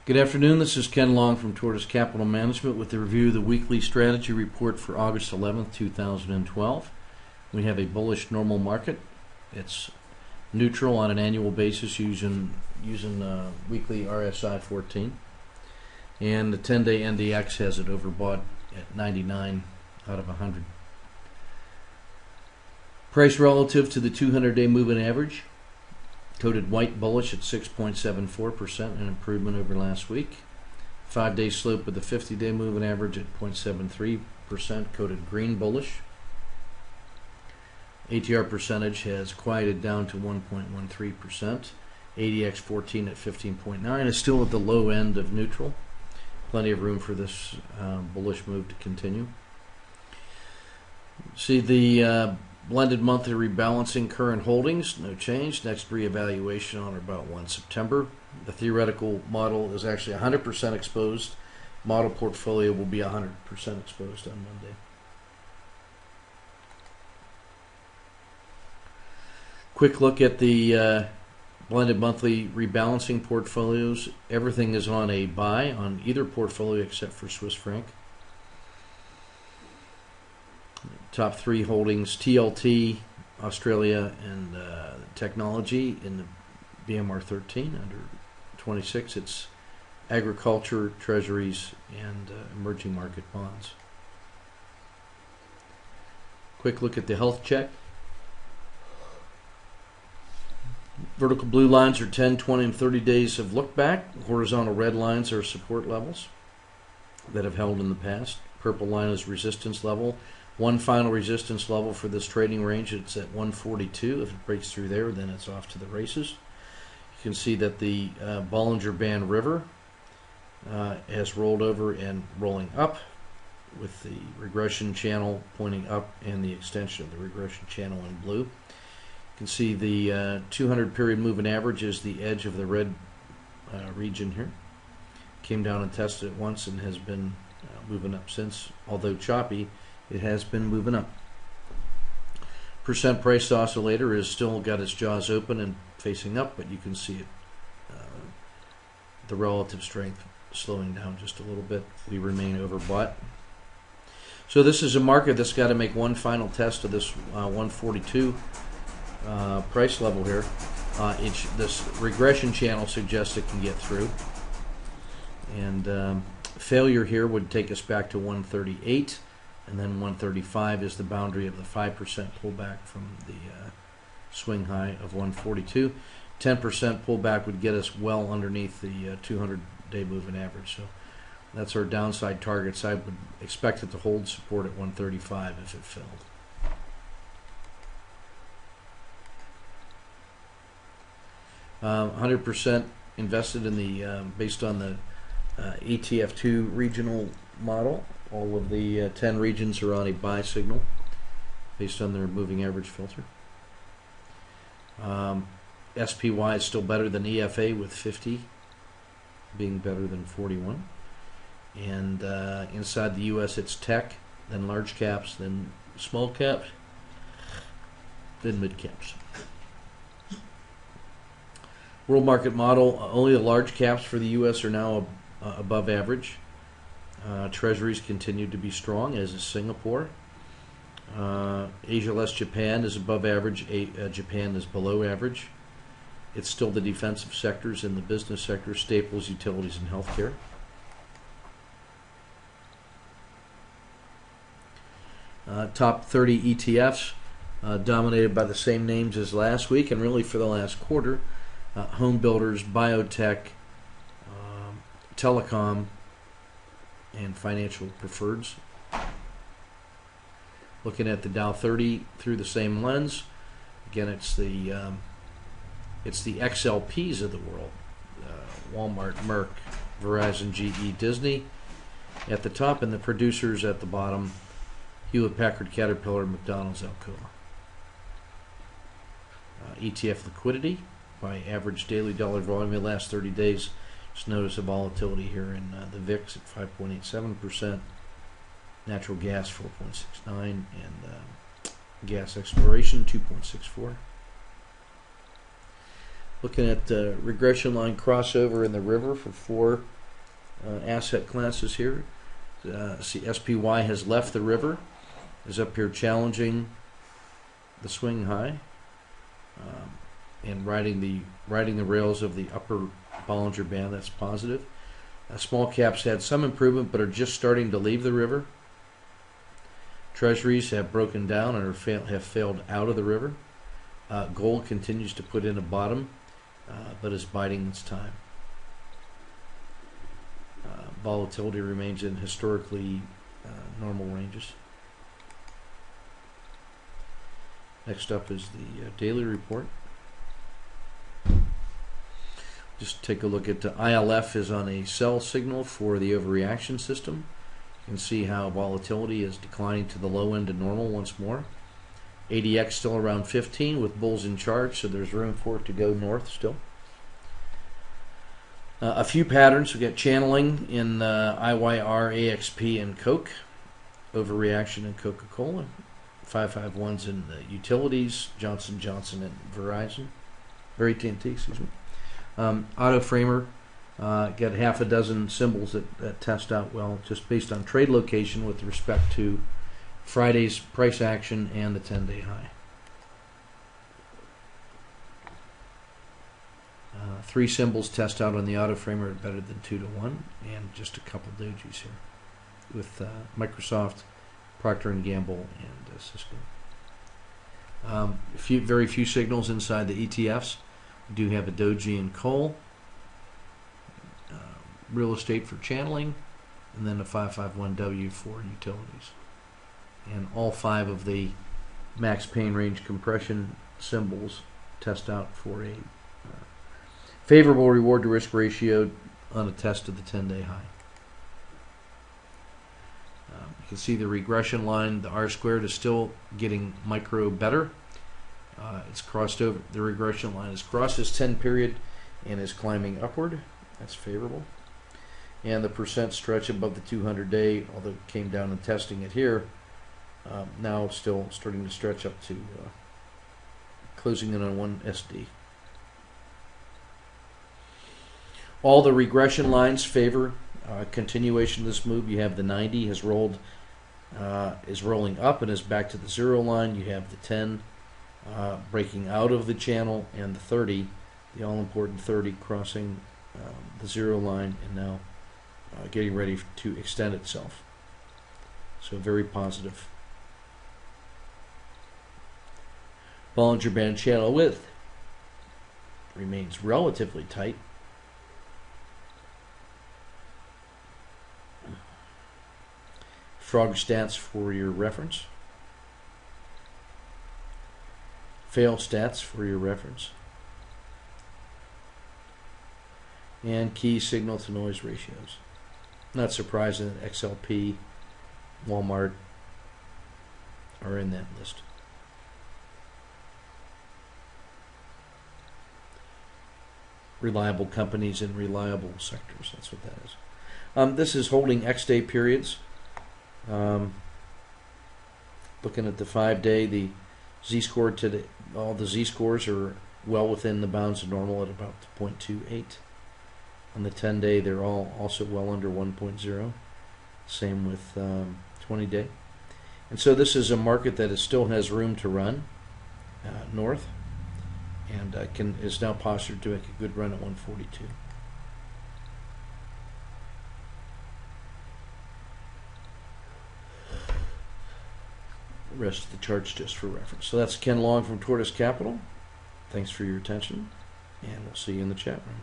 Good afternoon. This is Ken Long from Tortoise Capital Management with the review of the weekly strategy report for August 11th, 2012. We have a bullish normal market. It's neutral on an annual basis using weekly RSI 14. And the 10-day NDX has it overbought at 99 out of 100. Price relative to the 200-day moving average. Coated white bullish at 6.74%, an improvement over last week. 5-day slope of the 50-day moving average at 0.73%, coated green bullish. ATR percentage has quieted down to 1.13%. ADX 14 at 15.9 is still at the low end of neutral. Plenty of room for this bullish move to continue. See the blended monthly rebalancing current holdings, no change. Next reevaluation on or about 1 September. The theoretical model is actually 100% exposed. Model portfolio will be 100% exposed on Monday. Quick look at the blended monthly rebalancing portfolios. Everything is on a buy on either portfolio except for Swiss franc. Top 3 holdings: TLT, Australia, and technology. In the BMR 13 under 26, it's agriculture, treasuries, and emerging market bonds. Quick look at the health check. Vertical blue lines are 10, 20, and 30 days of look back. Horizontal red lines are support levels that have held in the past. Purple line is resistance level. One final resistance level for this trading range, it's at 142. If it breaks through there, then it's off to the races. You can see that the Bollinger Band River has rolled over and rolling up, with the regression channel pointing up and the extension of the regression channel in blue. You can see the 200 period moving average is the edge of the red region here. Came down and tested it once and has been moving up since, although choppy. It has been moving up. Percent price oscillator is still got its jaws open and facing up, but you can see it, the relative strength slowing down just a little bit. We remain overbought. So this is a market that's got to make one final test of this 142 price level here. This regression channel suggests it can get through. And failure here would take us back to 138. And then 135 is the boundary of the 5% pullback from the swing high of 142. 10% pullback would get us well underneath the 200-day moving average. So that's our downside targets. I would expect it to hold support at 135 if it failed. Uh, 100% invested in the based on the ETF2 regional model. All of the 10 regions are on a buy signal based on their moving average filter. SPY is still better than EFA with 50 being better than 41. And inside the US it's tech, then large caps, then small caps, then mid caps. World market model, only the large caps for the US are now above average. Treasuries continue to be strong, as is Singapore. Asia less Japan is above average. Japan is below average. It's still the defensive sectors and the business sector: staples, utilities, and healthcare. Top 30 ETFs dominated by the same names as last week, and really for the last quarter: home builders, biotech, telecom, and financial preferreds. Looking at the Dow 30 through the same lens, again it's the XLPs of the world: Walmart, Merck, Verizon, GE, Disney at the top, and the producers at the bottom: Hewlett Packard, Caterpillar, McDonald's, Alcoa. ETF liquidity by average daily dollar volume in the last 30 days. Just notice a volatility here in the VIX at 5.87%, natural gas 4.69, and gas exploration 2.64. Looking at regression line crossover in the river for 4 asset classes here. See, SPY has left the river, is up here challenging the swing high, and riding the rails of the upper Bollinger Band. That's positive. Small caps had some improvement, but are just starting to leave the river. Treasuries have broken down and have failed out of the river. Gold continues to put in a bottom, but is biding its time. Volatility remains in historically normal ranges. Next up is the daily report. Just take a look at the ILF is on a sell signal for the overreaction system. You can see how volatility is declining to the low end of normal once more. ADX still around 15 with bulls in charge, so there's room for it to go north still. A few patterns. We got channeling in IYR, AXP, and Coke. Overreaction in Coca-Cola. 551s in the utilities, Johnson Johnson and Verizon. Or AT&T, excuse me. Auto framer, got half a dozen symbols that test out well, just based on trade location with respect to Friday's price action and the 10-day high. 3 symbols test out on the auto framer at better than 2 to 1, and just a couple dojis here with Microsoft, Procter & Gamble, and Cisco. Very few signals inside the ETFs. We do have a doji in coal, real estate for channeling, and then a 551W for utilities. And all 5 of the max pain range compression symbols test out for a favorable reward to risk ratio on a test of the 10-day high. You can see the regression line, the R squared is still getting micro better. It's crossed over, the regression line has crossed its 10 period and is climbing upward. That's favorable. And the percent stretch above the 200-day, although it came down and testing it here, now still starting to stretch up to closing in on 1 SD. All the regression lines favor continuation of this move. You have the 90 has rolled, is rolling up and is back to the 0 line. You have the 10 breaking out of the channel, and the 30, the all-important 30, crossing the 0 line and now getting ready to extend itself. So very positive. Bollinger Band channel width remains relatively tight. Frog stats for your reference. Fail stats for your reference. And key signal to noise ratios. Not surprising that XLP, Walmart are in that list. Reliable companies in reliable sectors. That's what that is. This is holding X-day periods. Looking at the 5-day, the Z-score today, all the Z-scores are well within the bounds of normal at about 0.28. On the 10-day, they're all also well under 1.0. Same with 20-day. And so this is a market that still has room to run north, and is now postured to make a good run at 142. The rest of the chart's just for reference. So that's Ken Long from Tortoise Capital. Thanks for your attention, and we'll see you in the chat room.